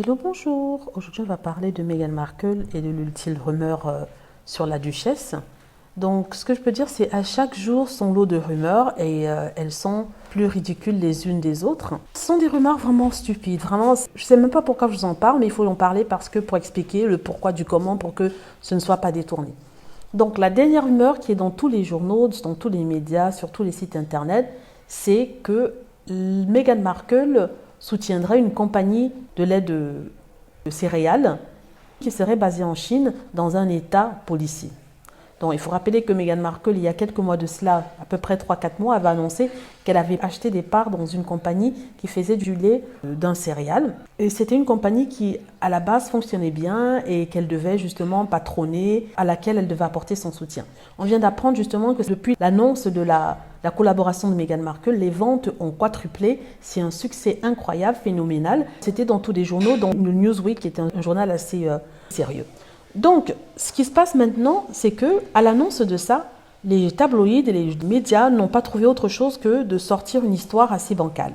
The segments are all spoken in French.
Hello, bonjour. Aujourd'hui, on va parler de Meghan Markle et de l'ultime rumeur sur la duchesse. Donc, ce que je peux dire, c'est à chaque jour son lot de rumeurs et elles sont plus ridicules les unes des autres. Ce sont des rumeurs vraiment stupides. Vraiment, je ne sais même pas pourquoi je vous en parle, mais il faut en parler pour expliquer le pourquoi du comment pour que ce ne soit pas détourné. Donc, la dernière rumeur qui est dans tous les journaux, dans tous les médias, sur tous les sites internet, c'est que Meghan Markle soutiendrait une compagnie de lait de céréales qui serait basée en Chine dans un état policier. Donc, il faut rappeler que Meghan Markle, il y a quelques mois de cela, à peu près 3-4 mois, avait annoncé qu'elle avait acheté des parts dans une compagnie qui faisait du lait d'un céréal. Et c'était une compagnie qui, à la base, fonctionnait bien et qu'elle devait justement patronner, à laquelle elle devait apporter son soutien. On vient d'apprendre justement que depuis l'annonce de la collaboration de Meghan Markle, les ventes ont quadruplé. C'est un succès incroyable, phénoménal. C'était dans tous les journaux, dans le Newsweek, qui est un journal assez sérieux. Donc, ce qui se passe maintenant, c'est que à l'annonce de ça, les tabloïds et les médias n'ont pas trouvé autre chose que de sortir une histoire assez bancale.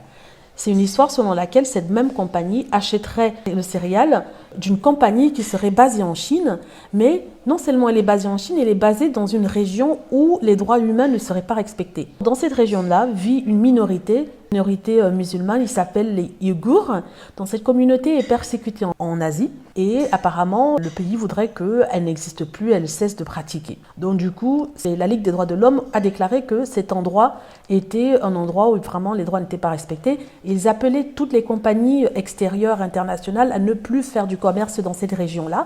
C'est une histoire selon laquelle cette même compagnie achèterait le céréal d'une compagnie qui serait basée en Chine, mais non seulement elle est basée en Chine, elle est basée dans une région où les droits humains ne seraient pas respectés. Dans cette région-là vit une minorité musulmane, ils s'appellent les Ouïghours. Donc cette communauté est persécutée en Asie et apparemment le pays voudrait qu'elle n'existe plus, elle cesse de pratiquer. Donc du coup, la Ligue des droits de l'homme a déclaré que cet endroit était un endroit où vraiment les droits n'étaient pas respectés. Ils appelaient toutes les compagnies extérieures, internationales, à ne plus faire du commerce dans cette région-là.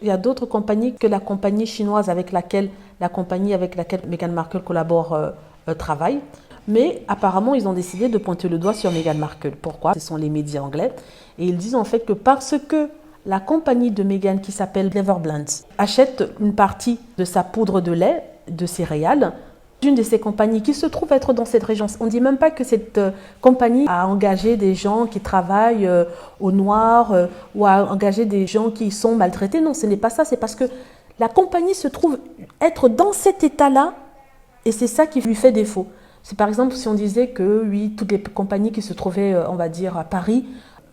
Il y a d'autres compagnies que la compagnie chinoise avec laquelle Meghan Markle collabore travaille. Mais apparemment, ils ont décidé de pointer le doigt sur Meghan Markle. Pourquoi? Ce sont les médias anglais. Et ils disent en fait que parce que la compagnie de Meghan qui s'appelle Cleverblands achète une partie de sa poudre de lait, de céréales, d'une de ces compagnies qui se trouve être dans cette région. On ne dit même pas que cette compagnie a engagé des gens qui travaillent au noir ou a engagé des gens qui sont maltraités. Non, ce n'est pas ça. C'est parce que la compagnie se trouve être dans cet état-là et c'est ça qui lui fait défaut. C'est par exemple si on disait que oui, toutes les compagnies qui se trouvaient, on va dire, à Paris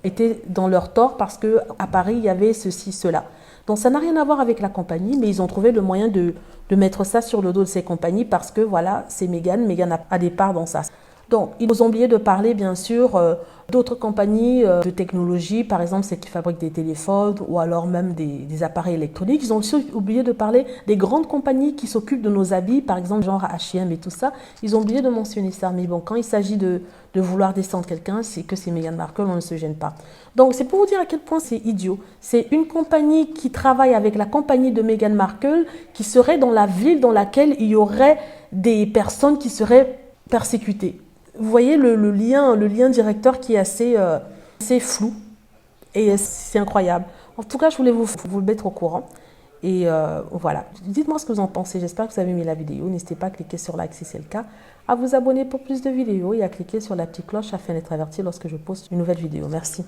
étaient dans leur tort parce qu'à Paris, il y avait ceci, cela. Donc ça n'a rien à voir avec la compagnie, mais ils ont trouvé le moyen de mettre ça sur le dos de ces compagnies parce que voilà, c'est Meghan. Meghan a des parts dans ça. Donc, ils ont oublié de parler, bien sûr, d'autres compagnies de technologie, par exemple, celles qui fabriquent des téléphones ou alors même des appareils électroniques. Ils ont aussi oublié de parler des grandes compagnies qui s'occupent de nos habits, par exemple, genre H&M et tout ça. Ils ont oublié de mentionner ça. Mais bon, quand il s'agit de vouloir descendre quelqu'un, c'est que c'est Meghan Markle, on ne se gêne pas. Donc, c'est pour vous dire à quel point c'est idiot. C'est une compagnie qui travaille avec la compagnie de Meghan Markle qui serait dans la ville dans laquelle il y aurait des personnes qui seraient persécutées. Vous voyez le lien directeur qui est assez flou et c'est incroyable. En tout cas, je voulais vous le mettre au courant. Et voilà, dites-moi ce que vous en pensez. J'espère que vous avez aimé la vidéo. N'hésitez pas à cliquer sur like si c'est le cas, à vous abonner pour plus de vidéos et à cliquer sur la petite cloche afin d'être averti lorsque je poste une nouvelle vidéo. Merci.